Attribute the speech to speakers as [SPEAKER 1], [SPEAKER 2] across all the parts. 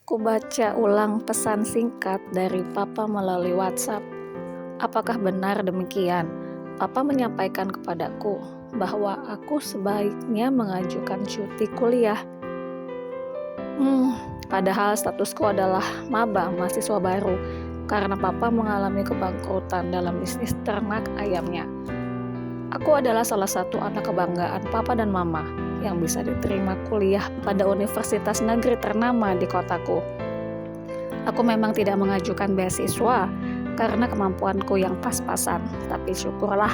[SPEAKER 1] Ku baca ulang pesan singkat dari Papa melalui WhatsApp. Apakah benar demikian? Papa menyampaikan kepadaku bahwa aku sebaiknya mengajukan cuti kuliah. Padahal statusku adalah maba, mahasiswa baru, karena Papa mengalami kebangkrutan dalam bisnis ternak ayamnya. Aku adalah salah satu anak kebanggaan Papa dan Mama yang bisa diterima kuliah pada universitas negeri ternama di kotaku. Aku memang tidak mengajukan beasiswa karena kemampuanku yang pas-pasan, tapi syukurlah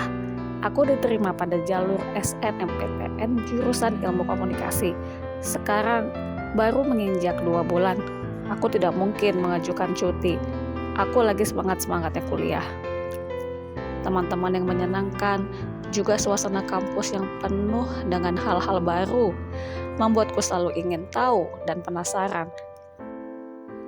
[SPEAKER 1] aku diterima pada jalur SNMPTN jurusan Ilmu Komunikasi. Sekarang baru menginjak 2 bulan, aku tidak mungkin mengajukan cuti. Aku lagi semangat-semangatnya kuliah. Teman-teman yang menyenangkan, juga suasana kampus yang penuh dengan hal-hal baru, membuatku selalu ingin tahu dan penasaran.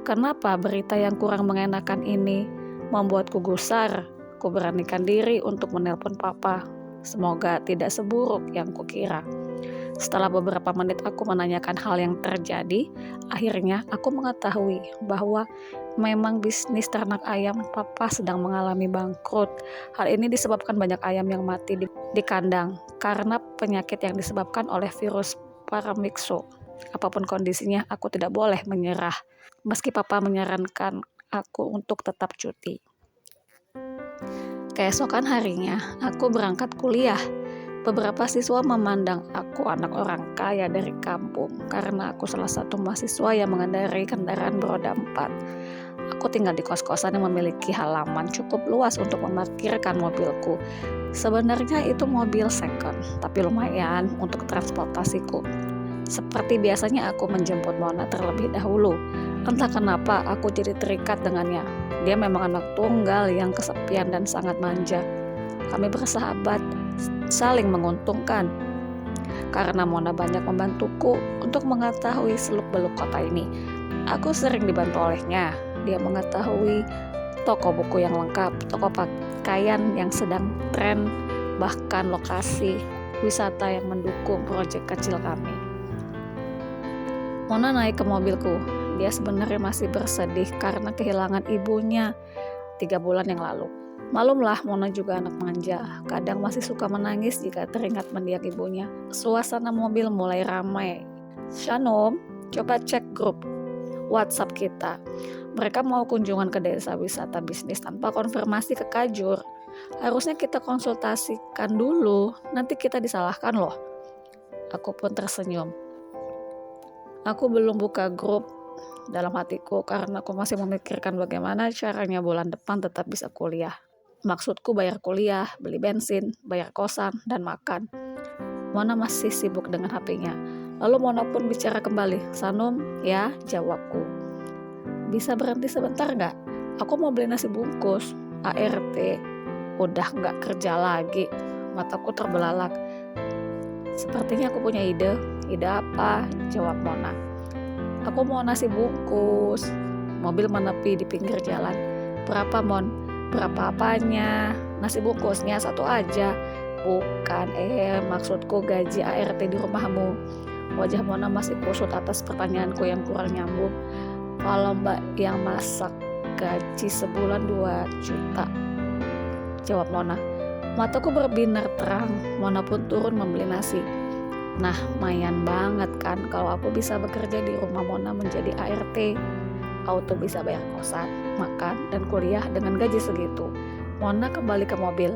[SPEAKER 1] Kenapa berita yang kurang mengenakan ini membuatku gusar? Ku beranikan diri untuk menelpon Papa. Semoga tidak seburuk yang kukira. Setelah beberapa menit aku menanyakan hal yang terjadi, akhirnya aku mengetahui bahwa memang bisnis ternak ayam Papa sedang mengalami bangkrut. Hal ini disebabkan banyak ayam yang mati di kandang karena penyakit yang disebabkan oleh virus paramyxo. Apapun kondisinya, aku tidak boleh menyerah. Meski Papa menyarankan aku untuk tetap cuti. Keesokan harinya, aku berangkat kuliah. Beberapa siswa memandang aku anak orang kaya dari kampung karena aku salah satu mahasiswa yang mengendarai kendaraan beroda 4. Aku tinggal di kos-kosan yang memiliki halaman cukup luas untuk memarkirkan mobilku. Sebenarnya itu mobil second, tapi lumayan untuk transportasiku. Seperti biasanya aku menjemput Mona terlebih dahulu. Entah kenapa aku jadi terikat dengannya. Dia memang anak tunggal yang kesepian dan sangat manja. Kami bersahabat, saling menguntungkan. Karena Mona banyak membantuku untuk mengetahui seluk-beluk kota ini. Aku sering dibantu olehnya. Dia mengetahui toko buku yang lengkap, toko pakaian yang sedang tren, bahkan lokasi wisata yang mendukung proyek kecil kami. Mona naik ke mobilku. Dia sebenarnya masih bersedih karena kehilangan ibunya 3 bulan yang lalu. Malumlah, Mona juga anak manja. Kadang masih suka menangis jika teringat mendiang ibunya. Suasana mobil mulai ramai. Shanum, coba cek grup WhatsApp kita. Mereka mau kunjungan ke desa wisata bisnis tanpa konfirmasi ke Kajur. Harusnya kita konsultasikan dulu, nanti kita disalahkan loh. Aku pun tersenyum. Aku belum buka grup dalam hatiku karena aku masih memikirkan bagaimana caranya bulan depan tetap bisa kuliah. Maksudku bayar kuliah, beli bensin, bayar kosan, dan makan. Mona masih sibuk dengan HP-nya. Lalu Mona pun bicara kembali. Sanum, ya, jawabku. Bisa berhenti sebentar gak? Aku mau beli nasi bungkus. ART, udah gak kerja lagi. Mataku terbelalak. Sepertinya aku punya ide. Ide apa? Jawab Mona. Aku mau nasi bungkus. Mobil menepi di pinggir jalan. Berapa, Mon? Berapa apanya? Nasi bungkusnya 1 aja. Bukan, maksudku gaji ART di rumahmu. Wajah Mona masih kusut atas pertanyaanku yang kurang nyambung. Kalau mbak yang masak gaji sebulan 2 juta, jawab Mona. Mataku berbinar terang. Mona pun turun membeli nasi. Nah, lumayan banget kan kalau aku bisa bekerja di rumah Mona menjadi ART. Auto bisa bayar kosan, makan, dan kuliah dengan gaji segitu. Mona kembali ke mobil.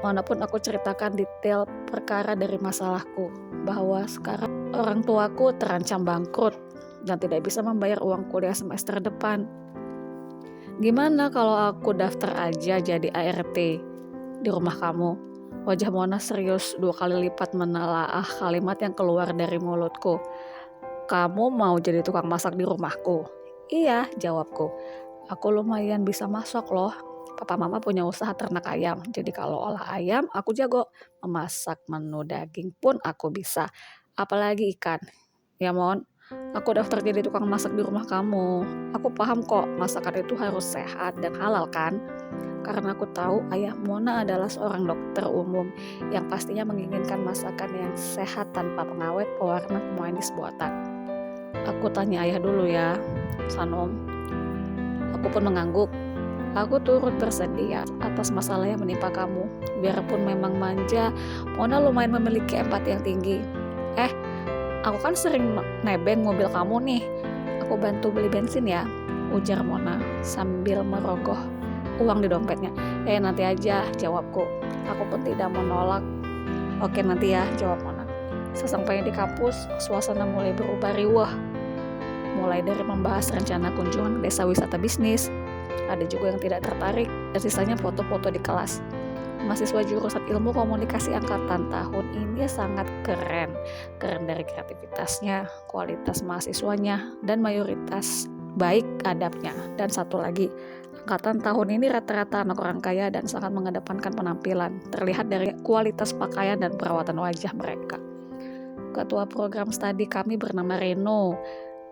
[SPEAKER 1] Mona pun aku ceritakan detail perkara dari masalahku, bahwa sekarang orang tuaku terancam bangkrut dan tidak bisa membayar uang kuliah semester depan. Gimana kalau aku daftar aja jadi ART di rumah kamu? Wajah Mona serius 2 kali lipat menelaah kalimat yang keluar dari mulutku. Kamu mau jadi tukang masak di rumahku? Iya, jawabku. Aku lumayan bisa masak loh. Papa Mama punya usaha ternak ayam. Jadi kalau olah ayam, aku jago. Memasak menu daging pun aku bisa. Apalagi ikan. Ya Mon, aku daftar jadi tukang masak di rumah kamu. Aku paham kok, masakan itu harus sehat dan halal kan? Karena aku tahu ayah Mona adalah seorang dokter umum yang pastinya menginginkan masakan yang sehat tanpa pengawet, pewarna, pemanis buatan. Aku tanya ayah dulu ya. Sanom. Aku pun mengangguk. Aku turut bersedia atas masalah yang menimpa kamu. Biarpun memang manja, Mona lumayan memiliki empati yang tinggi. Aku kan sering nebeng mobil kamu nih. Aku bantu beli bensin ya, ujar Mona sambil merogoh uang di dompetnya. Nanti aja, jawabku. Aku pun tidak menolak. Oke, nanti ya, jawab Mona. Sesampainya di kampus, suasana mulai berubah riuh. Mulai dari membahas rencana kunjungan ke desa wisata bisnis. Ada juga yang tidak tertarik, dan sisanya foto-foto di kelas. Mahasiswa jurusan ilmu komunikasi angkatan tahun ini sangat keren. Keren dari kreativitasnya, kualitas mahasiswanya, dan mayoritas baik adabnya. Dan satu lagi, angkatan tahun ini rata-rata anak orang kaya dan sangat mengedepankan penampilan. Terlihat dari kualitas pakaian dan perawatan wajah mereka. Ketua program studi kami bernama Reno.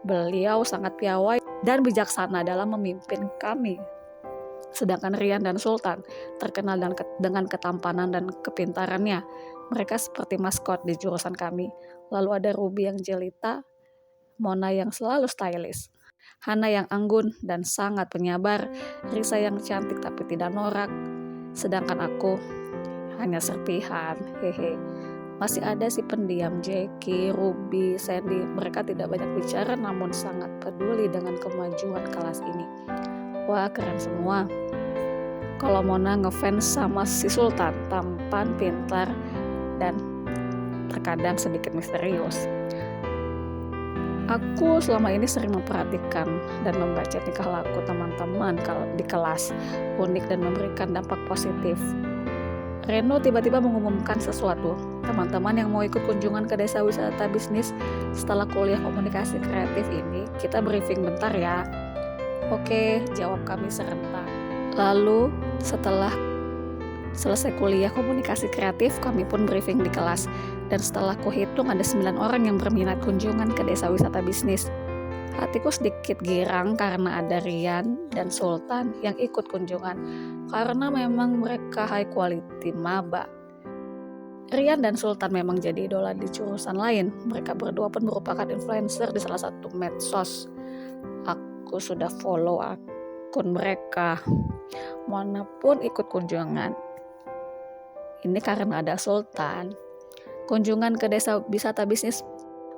[SPEAKER 1] Beliau sangat piawai dan bijaksana dalam memimpin kami. Sedangkan Rian dan Sultan terkenal dengan ketampanan dan kepintarannya. Mereka seperti maskot di jurusan kami. Lalu ada Ruby yang jelita, Mona yang selalu stylish, Hana yang anggun dan sangat penyabar, Risa yang cantik tapi tidak norak. Sedangkan aku hanya serpihan, hehe. Masih ada si pendiam Jackie, Ruby, Sandy. Mereka tidak banyak bicara namun sangat peduli dengan kemajuan kelas ini. Wah, keren semua. Kalau Mona ngefans sama si Sultan, tampan, pintar, dan terkadang sedikit misterius. Aku selama ini sering memperhatikan dan membaca tingkah laku teman-teman di kelas, unik dan memberikan dampak positif. Reno tiba-tiba mengumumkan sesuatu. Teman-teman yang mau ikut kunjungan ke desa wisata bisnis setelah kuliah komunikasi kreatif ini, kita briefing bentar ya. Oke, jawab kami serentak. Lalu setelah selesai kuliah komunikasi kreatif, kami pun briefing di kelas. Dan setelah kuhitung ada 9 orang yang berminat kunjungan ke desa wisata bisnis. Hatiku sedikit girang karena ada Rian dan Sultan yang ikut kunjungan. Karena memang mereka high quality maba. Rian dan Sultan memang jadi idola di jurusan lain. Mereka berdua pun merupakan influencer di salah satu medsos. Aku sudah follow akun mereka. Mona pun ikut kunjungan. Ini karena ada Sultan. Kunjungan ke desa wisata bisnis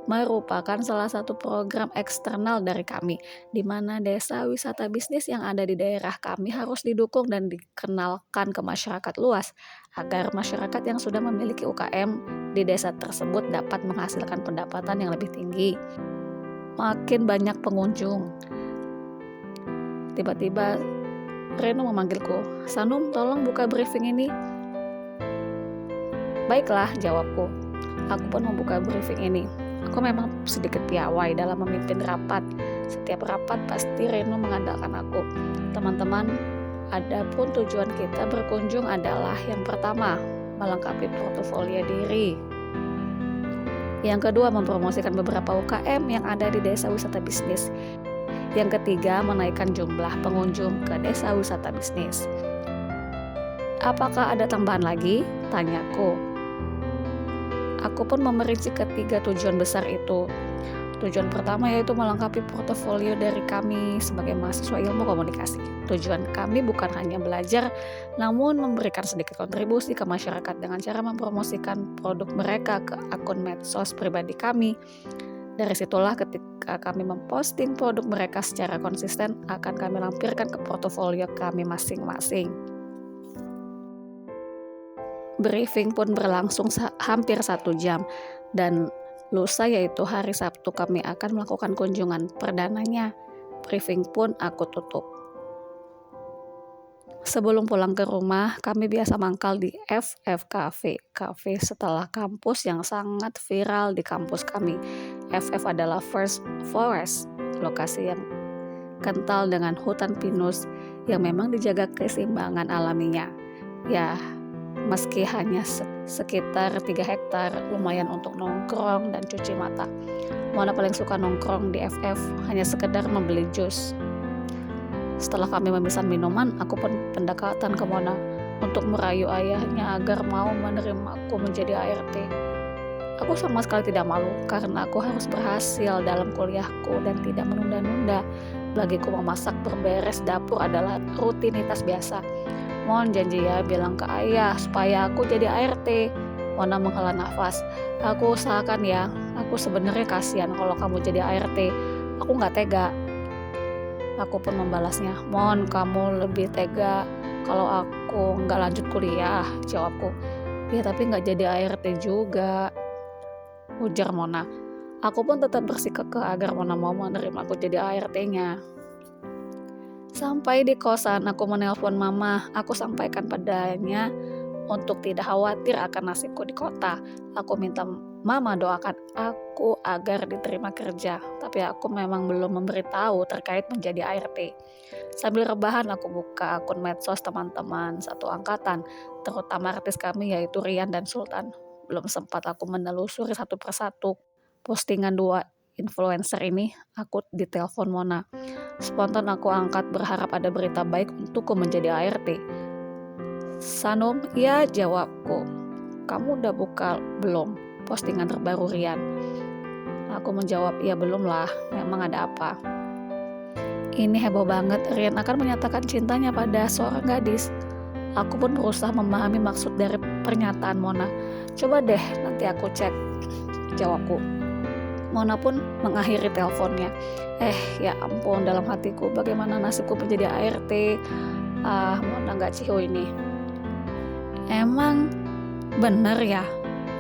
[SPEAKER 1] merupakan salah satu program eksternal dari kami, di mana desa wisata bisnis yang ada di daerah kami harus didukung dan dikenalkan ke masyarakat luas, agar masyarakat yang sudah memiliki UKM di desa tersebut dapat menghasilkan pendapatan yang lebih tinggi. Makin banyak pengunjung. Tiba-tiba Reno memanggilku, "Sanum, tolong buka briefing ini." "Baiklah," jawabku. Aku pun membuka briefing ini. Aku memang sedikit piawai dalam memimpin rapat. Setiap rapat pasti Reno mengandalkan aku. Teman-teman, adapun tujuan kita berkunjung adalah yang pertama, melengkapi portofolio diri. Yang kedua, mempromosikan beberapa UKM yang ada di desa wisata bisnis. Yang ketiga, menaikkan jumlah pengunjung ke desa wisata bisnis. "Apakah ada tambahan lagi?" tanyaku. Aku pun memerinci ketiga tujuan besar itu. Tujuan pertama yaitu melengkapi portofolio dari kami sebagai mahasiswa ilmu komunikasi. Tujuan kami bukan hanya belajar, namun memberikan sedikit kontribusi ke masyarakat dengan cara mempromosikan produk mereka ke akun medsos pribadi kami. Dari situlah ketika kami memposting produk mereka secara konsisten akan kami lampirkan ke portofolio kami masing-masing. Briefing pun berlangsung hampir 1 jam dan lusa yaitu hari Sabtu kami akan melakukan kunjungan perdananya. Briefing pun aku tutup. Sebelum pulang ke rumah, kami biasa mangkal di FF Cafe, kafe setelah kampus yang sangat viral di kampus kami. FF adalah First Forest, lokasi yang kental dengan hutan pinus yang memang dijaga keseimbangan alaminya. Ya, meski hanya sekitar 3 hektar, lumayan untuk nongkrong dan cuci mata. Mona paling suka nongkrong di FF, hanya sekedar membeli jus. Setelah kami memesan minuman, aku pun pendekatan ke Mona untuk merayu ayahnya agar mau menerimaku menjadi ART. Aku sama sekali tidak malu karena aku harus berhasil dalam kuliahku dan tidak menunda-nunda. Bagiku memasak, berberes dapur adalah rutinitas biasa. Mohon janji ya bilang ke ayah supaya aku jadi ART. Mona menghela nafas. Aku usahakan ya. Aku sebenarnya kasihan kalau kamu jadi ART. Aku nggak tega. Aku pun membalasnya. Mon, kamu lebih tega kalau aku nggak lanjut kuliah, jawabku. Ya tapi nggak jadi ART juga, ujar Mona. Aku pun tetap bersikukuh agar Mona mau menerima aku jadi ART-nya. Sampai di kosan, aku menelpon mama. Aku sampaikan padanya untuk tidak khawatir akan nasibku di kota. Aku minta mama doakan aku agar diterima kerja. Tapi aku memang belum memberitahu terkait menjadi ART. Sambil rebahan aku buka akun medsos teman-teman satu angkatan, terutama artis kami yaitu Rian dan Sultan. Belum sempat aku menelusuri satu persatu postingan dua influencer ini. Aku ditelepon Mona. Spontan aku angkat berharap ada berita baik untukku menjadi ART. Sanum, ya, jawabku. Kamu udah buka belum postingan terbaru Rian? Aku menjawab, ya belum lah, memang ada apa? Ini heboh banget, Rian akan menyatakan cintanya pada seorang gadis. Aku pun berusaha memahami maksud dari pernyataan Mona. Coba deh, nanti aku cek, jawabku. Mona pun mengakhiri teleponnya. Ya ampun, dalam hatiku, bagaimana nasibku menjadi ART? Mona gak ciho ini. Emang bener ya,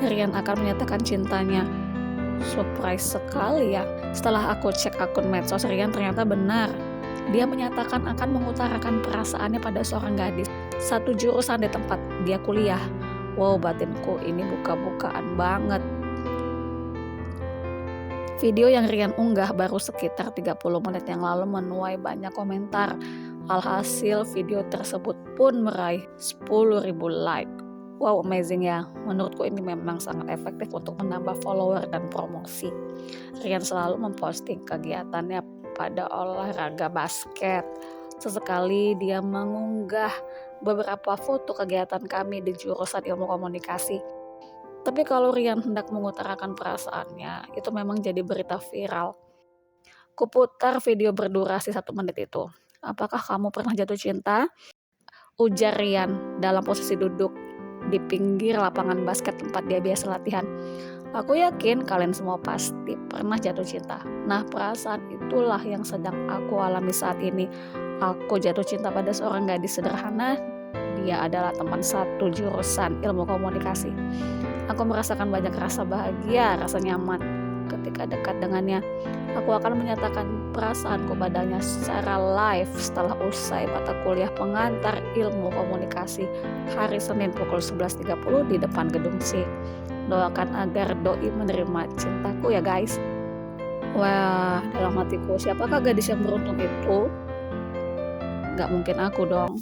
[SPEAKER 1] Rian akan menyatakan cintanya? Surprise sekali ya. Setelah aku cek akun medsos Rian, ternyata benar. Dia menyatakan akan mengutarakan perasaannya pada seorang gadis satu jurusan di tempat dia kuliah. Wow, batinku ini buka-bukaan banget. Video yang Rian unggah baru sekitar 30 menit yang lalu menuai banyak komentar. Alhasil video tersebut pun meraih 10.000 like. Wow, amazing ya. Menurutku ini memang sangat efektif untuk menambah follower dan promosi. Rian selalu memposting kegiatannya pada olahraga basket. Sesekali dia mengunggah beberapa foto kegiatan kami di jurusan ilmu komunikasi. Tapi kalau Rian hendak mengutarakan perasaannya, itu memang jadi berita viral. Kuputar video berdurasi 1 menit itu. Apakah kamu pernah jatuh cinta? Ujar Rian dalam posisi duduk di pinggir lapangan basket tempat dia biasa latihan. Aku yakin kalian semua pasti pernah jatuh cinta. Nah, perasaan itulah yang sedang aku alami saat ini. Aku jatuh cinta pada seorang gadis sederhana. Dia adalah teman satu jurusan ilmu komunikasi. Aku merasakan banyak rasa bahagia, rasa nyaman ketika dekat dengannya. Aku akan menyatakan perasaanku padanya secara live setelah usai mata kuliah pengantar ilmu komunikasi hari Senin pukul 11.30 di depan gedung C. Doakan agar doi menerima cintaku ya guys. Wah, dalam hatiku, siapakah gadis yang beruntung itu? Gak mungkin aku dong.